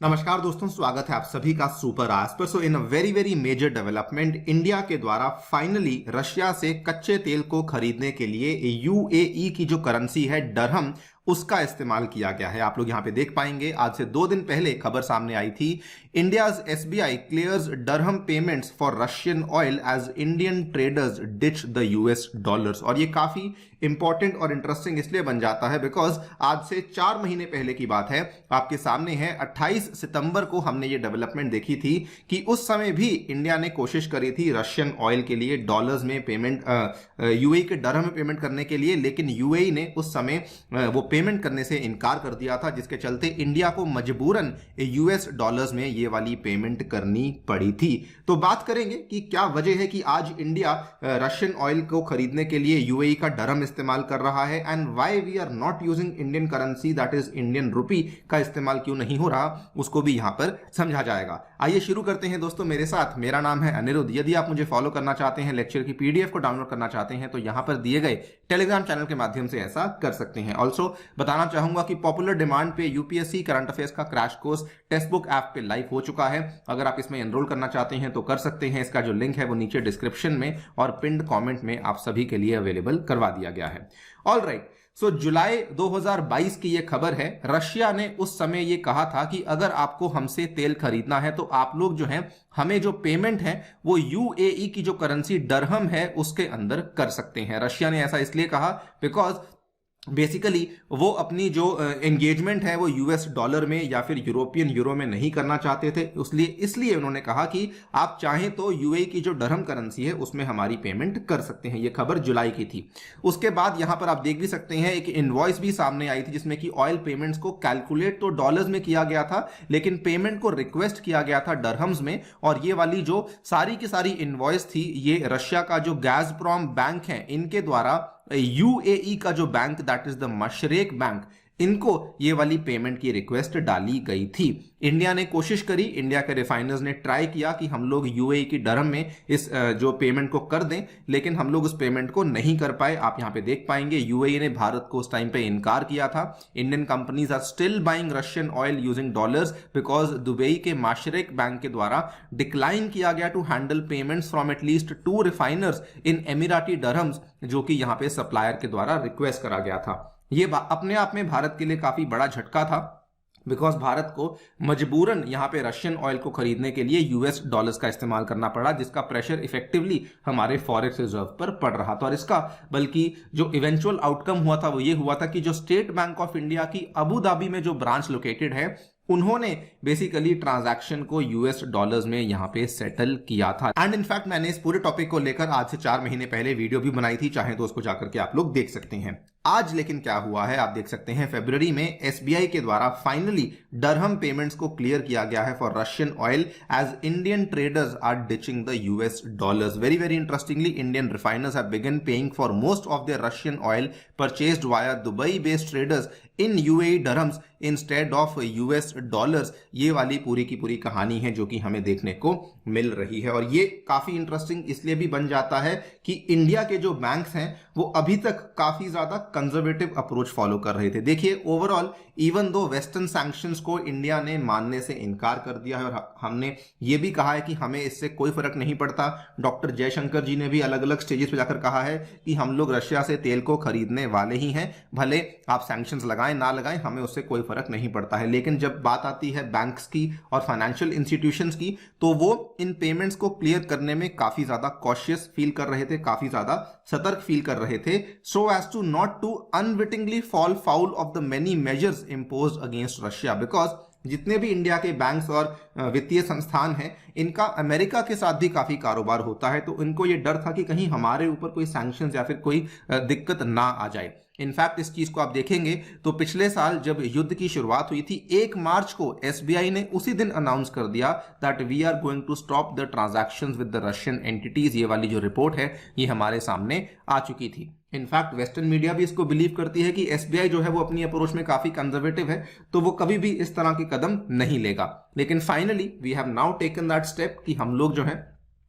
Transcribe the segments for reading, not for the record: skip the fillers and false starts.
नमस्कार दोस्तों, स्वागत है आप सभी का सुपर आज पर। So in a very very major development, India के द्वारा फाइनली रशिया से कच्चे तेल को खरीदने के लिए यूएई की जो करेंसी है डरहम, उसका इस्तेमाल किया गया है। आप लोग यहां पे देख पाएंगे, आज से 2 दिन पहले खबर सामने आई थी, India's SBI clears dirham payments for Russian oil as Indian traders ditch the US dollars. और ये काफी इंपॉर्टेंट और इंटरेस्टिंग इसलिए बन जाता है बिकॉज आज से 4 महीने पहले की बात है, आपके सामने है 28 सितंबर को हमने ये डेवलपमेंट देखी थी कि उस समय भी इंडिया ने कोशिश करी थी रशियन ऑयल के लिए डॉलर्स में पेमेंट, यूएई के डरहम में पेमेंट करने के लिए, लेकिन यूएई ने उस समय वो पेमेंट करने से इनकार कर दिया था, जिसके चलते इंडिया को मजबूरन यूएस डॉलर्स में ये वाली पेमेंट करनी पड़ी थी। तो बात करेंगे कि क्या वजह है कि आज इंडिया रशियन ऑयल को खरीदने के लिए यूएई का डरहम इस्तेमाल कर रहा है and why we are not using Indian currency that is Indian rupee का इस्तेमाल क्यों नहीं हो रहा, उसको भी यहां पर समझा जाएगा। आइए शुरू करते हैं दोस्तों मेरे साथ। मेरा नाम है अनिरुद्ध। यदि आप मुझे फॉलो करना चाहते हैं, लेक्चर की पीडीएफ को डाउनलोड करना चाहते हैं, तो यहां पर दिए गए टेलीग्राम चैनल के माध्यम से ऐसा कर सकते हैं। ऑल्सो बताना चाहूंगा कि पॉपुलर डिमांड पे यूपीएससी करंट अफेयर्स का crash course text book app पे लाइव हो चुका है। अगर आप इसमें एनरोल करना चाहते हैं तो कर सकते हैं। इसका जो लिंक है वो नीचे डिस्क्रिप्शन में और पिंड कमेंट में आप सभी के लिए अवेलेबल करवा दिया गया है। ऑलराइट, सो जुलाई 2022 की यह खबर है। रशिया ने उस समय यह कहा था कि अगर आपको हमसे तेल खरीदना है तो आप लोग जो है हमें जो पेमेंट है वो यूएई की जो करेंसी डरहम है उसके अंदर कर सकते हैं। रशिया ने ऐसा इसलिए कहा बिकॉज बेसिकली वो अपनी जो एंगेजमेंट है वो यूएस डॉलर में या फिर यूरोपियन यूरो में नहीं करना चाहते थे, इसलिए उन्होंने कहा कि आप चाहें तो यूएई की जो डरहम करेंसी है उसमें हमारी पेमेंट कर सकते हैं। ये खबर जुलाई की थी। उसके बाद यहां पर आप देख भी सकते हैं एक इनवॉइस भी सामने आई थी जिसमें कि ऑयल पेमेंट्स को कैलकुलेट तो डॉलर्स में किया गया था, लेकिन पेमेंट को रिक्वेस्ट किया गया था डरहम्स में। और ये वाली जो सारी की सारी इनवॉइस थी, ये रशिया का जो गैज़प्रोम बैंक है इनके द्वारा यूएई का जो bank that is the Mashreq bank, इनको ये वाली पेमेंट की रिक्वेस्ट डाली गई थी। इंडिया ने कोशिश करी, इंडिया के रिफाइनर्स ने ट्राई किया कि हम लोग यूएई की डरहम में इस जो पेमेंट को कर दें, लेकिन हम लोग उस पेमेंट को नहीं कर पाए। आप यहां पे देख पाएंगे यूएई ने भारत को उस टाइम पे इनकार किया था। Indian companies are still buying Russian oil using dollars because Dubai के माशरेक बैंक के द्वारा डिक्लाइन किया गया to handle payments from at least 2 refiners in Emirati dirhams, जो कि यहां पे सप्लायर के द्वारा रिक्वेस्ट करा गया था। ये अपने आप में भारत के लिए काफी बड़ा झटका था बिकॉज भारत को मजबूरन यहां पे रशियन ऑयल को खरीदने के लिए यूएस डॉलर्स का इस्तेमाल करना पड़ा, जिसका प्रेशर इफेक्टिवली हमारे फॉरेक्स रिजर्व पर पड़ रहा था। और इसका बल्कि जो इवेंचुअल आउटकम हुआ था वो ये हुआ था कि जो स्टेट बैंक ऑफ इंडिया की अबू धाबी में जो ब्रांच लोकेटेड है, उन्होंने बेसिकली ट्रांजैक्शन को यूएस डॉलर्स में यहां पे सेटल किया था। एंड इनफैक्ट मैंने इस पूरे टॉपिक को लेकर आज से 4 महीने पहले वीडियो भी बनाई थी, चाहे तो उसको जाकर के आप लोग देख सकते हैं। आज लेकिन क्या हुआ है आप देख सकते हैं, फरवरी में एसबीआई के द्वारा फाइनली डरहम पेमेंट्स को क्लियर किया गया है for Russian oil as Indian traders are ditching the US dollars. Very very interestingly, Indian refiners have begun paying for most of their Russian oil purchased via Dubai based traders in UAE dirhams instead of US dollars. ये वाली पूरी की पूरी कहानी है जो कि हमें देखने को मिल रही है। और ये काफी इंटरेस्टिंग इसलिए भी बन जाता है कि इंडिया के जो बैंक्स हैं वो अभी तक काफी ज्यादा कंजर्वेटिव अप्रोच फॉलो कर रहे थे। देखिए, overall even though western sanctions को इंडिया ने मानने से इनकार कर दिया है और हमने ये भी कहा है कि हमें इससे कोई फर्क नहीं पड़ता। डॉक्टर जयशंकर जी ने भी अलग अलग स्टेजेस पे जाकर कहा है कि हम लोग रशिया से तेल को खरीदने वाले ही हैं, भले आप सैंक्शंस लगाएं ना लगाएं, हमें उससे कोई फर्क नहीं पड़ता है। लेकिन जब बात आती है बैंक्स की और फाइनेंशियल इंस्टीट्यूशंस की, तो वो इन पेमेंट्स को क्लियर करने में काफी ज्यादा कॉशियस फील कर रहे थे, काफी ज्यादा सतर्क फील कर रहे थे, so as to not to unwittingly fall foul of the many measures imposed against Russia. Because जितने भी इंडिया के बैंक्स और वित्तीय संस्थान हैं, इनका अमेरिका के साथ भी काफी कारोबार होता है, तो इनको ये डर था कि कहीं हमारे ऊपर कोई सैंक्शंस या फिर कोई दिक्कत ना आ जाए। इनफैक्ट इस चीज को आप देखेंगे तो पिछले साल जब युद्ध की शुरुआत हुई थी, 1 मार्च को एसबीआई ने उसी दिन अनाउंस कर दिया that we are going to stop the transactions with the Russian entities. ये वाली जो रिपोर्ट है ये हमारे सामने आ चुकी थी। इनफैक्ट वेस्टर्न मीडिया भी इसको बिलीव करती है कि एसबीआई जो है वो अपनी अप्रोच में काफी कंजर्वेटिव है, तो वो कभी भी इस तरह के कदम नहीं लेगा। लेकिन finally we have now taken that step कि हम लोग जो है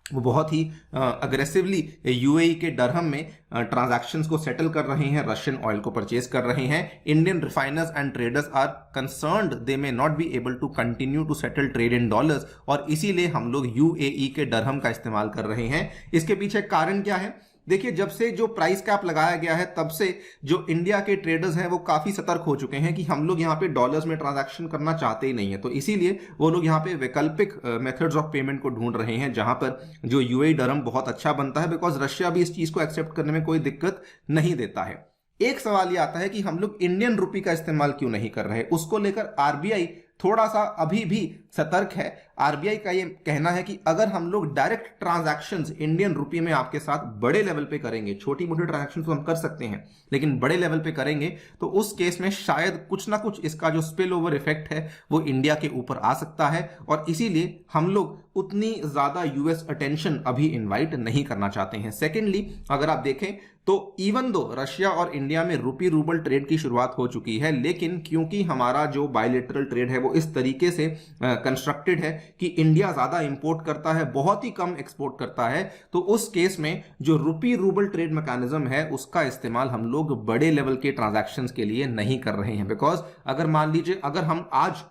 वो बहुत ही अग्रेसिवली यूएई के डरहम में ट्रांजैक्शंस को सेटल कर रहे हैं, रशियन ऑयल को परचेज कर रहे हैं। Indian refiners and traders are concerned they may not be able to continue to settle trade in dollars, और इसीलिए हम लोग यूएई के डरहम का इस्तेमाल कर रहे हैं। इसके पीछे कारण क्या है? देखिए, जब से जो प्राइस कैप लगाया गया है तब से जो इंडिया के ट्रेडर्स हैं वो काफी सतर्क हो चुके हैं कि हम लोग यहाँ पे डॉलर्स में ट्रांजैक्शन करना चाहते ही नहीं है, तो इसीलिए वो लोग यहाँ पे वैकल्पिक मेथड्स ऑफ पेमेंट को ढूंढ रहे हैं, जहां पर जो यूएई डरहम बहुत अच्छा बनता है, बिकॉज रशिया भी इस चीज को एक्सेप्ट करने में कोई दिक्कत नहीं देता है। एक सवाल ये आता है कि हम लोग इंडियन रुपी का इस्तेमाल क्यों नहीं कर रहे, उसको लेकर आरबीआई थोड़ा सा अभी भी सतर्क है। आरबीआई का ये कहना है कि अगर हम लोग डायरेक्ट ट्रांजैक्शंस इंडियन रुपये में आपके साथ बड़े लेवल पे करेंगे, छोटी मोटी ट्रांजैक्शंस तो हम कर सकते हैं, लेकिन बड़े लेवल पे करेंगे तो उस केस में शायद कुछ ना कुछ इसका जो स्पिल ओवर इफेक्ट है वो इंडिया के ऊपर आ सकता है, और इसीलिए हम लोग उतनी ज्यादा यूएस अटेंशन अभी इनवाइट नहीं करना चाहते हैं। सेकेंडली, अगर आप देखें तो इवन दो रशिया और इंडिया में रूपी रूबल ट्रेड की शुरुआत हो चुकी है, लेकिन क्योंकि हमारा जो बायलेटरल ट्रेड है वो इस तरीके से कंस्ट्रक्टेड है कि इंडिया ज्यादा इंपोर्ट करता है, बहुत ही कम एक्सपोर्ट करता है, तो उस केस में जो रूपी रूबल ट्रेड मैकेनिज्म है उसका इस्तेमाल हम लोग बड़े लेवल के ट्रांजैक्शंस के लिए नहीं कर रहे हैं। बिकॉज अगर मान लीजिए अगर हम आज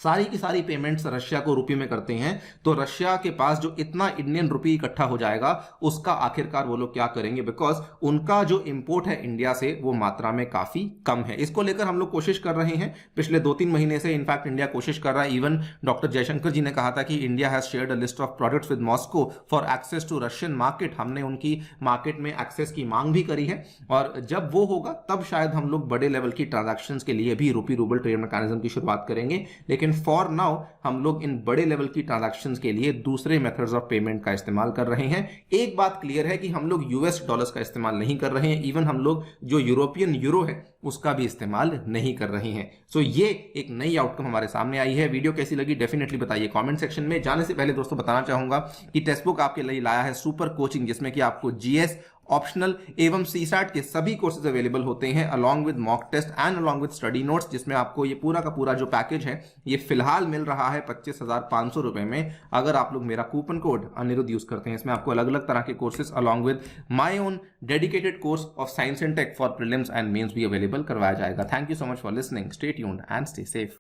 सारी की सारी पेमेंट्स रशिया को रुपये में करते हैं तो रशिया के पास जो इतना इंडियन रुपी इकट्ठा हो जाएगा उसका आखिरकार वो लोग क्या करेंगे, बिकॉज उनका जो इंपोर्ट है इंडिया से वो मात्रा में काफी कम है। इसको लेकर हम लोग कोशिश कर रहे हैं पिछले 2-3 महीने से, इनफैक्ट इंडिया कोशिश कर रहा है। इवन डॉक्टर जयशंकर जी ने कहा था कि India has shared a list of products with Moscow for access to Russian market. हमने उनकी मार्केट में एक्सेस की मांग भी करी है, और जब वो होगा तब शायद हम लोग बड़े लेवल की ट्रांजैक्शंस के लिए भी रूपी रूबल ट्रेड मैकेनिज्म की शुरुआत करेंगे। लेकिन फॉर नाउ हम लोग इन बड़े लेवल की ट्रांजैक्शंस के लिए दूसरे मेथड्स ऑफ पेमेंट का इस्तेमाल कर रहे हैं। एक बात क्लियर है कि हम लोग यूएस डॉलर्स का इस्तेमाल नहीं कर रहे हैं, इवन हम लोग जो यूरोपियन यूरो है उसका भी इस्तेमाल नहीं कर रहे हैं। सो ये एक नई आउटकम हमारे सामने आई है। वीडियो कैसी लगी डेफिनेटली बताइए कमेंट सेक्शन में। जाने से पहले दोस्तों बताना चाहूंगा कि टेक्स्ट बुक आपके लिए लाया है सुपर कोचिंग, जिसमें कि आपको जीएस, ऑप्शनल एवं सीसैट के सभी कोर्सेज अवेलेबल होते हैं along with mock test and along with study notes, जिसमें आपको ये पूरा का पूरा जो पैकेज है ये फिलहाल मिल रहा है 25,500 रुपए में। अगर आप लोग मेरा कूपन कोड अनिरुद्ध यूज करते हैं, इसमें आपको अलग अलग तरह के courses along with my own dedicated course of science and tech for prelims and mains भी अवेलेबल करवाया जाएगा। Thank you so much for listening, stay tuned and stay safe.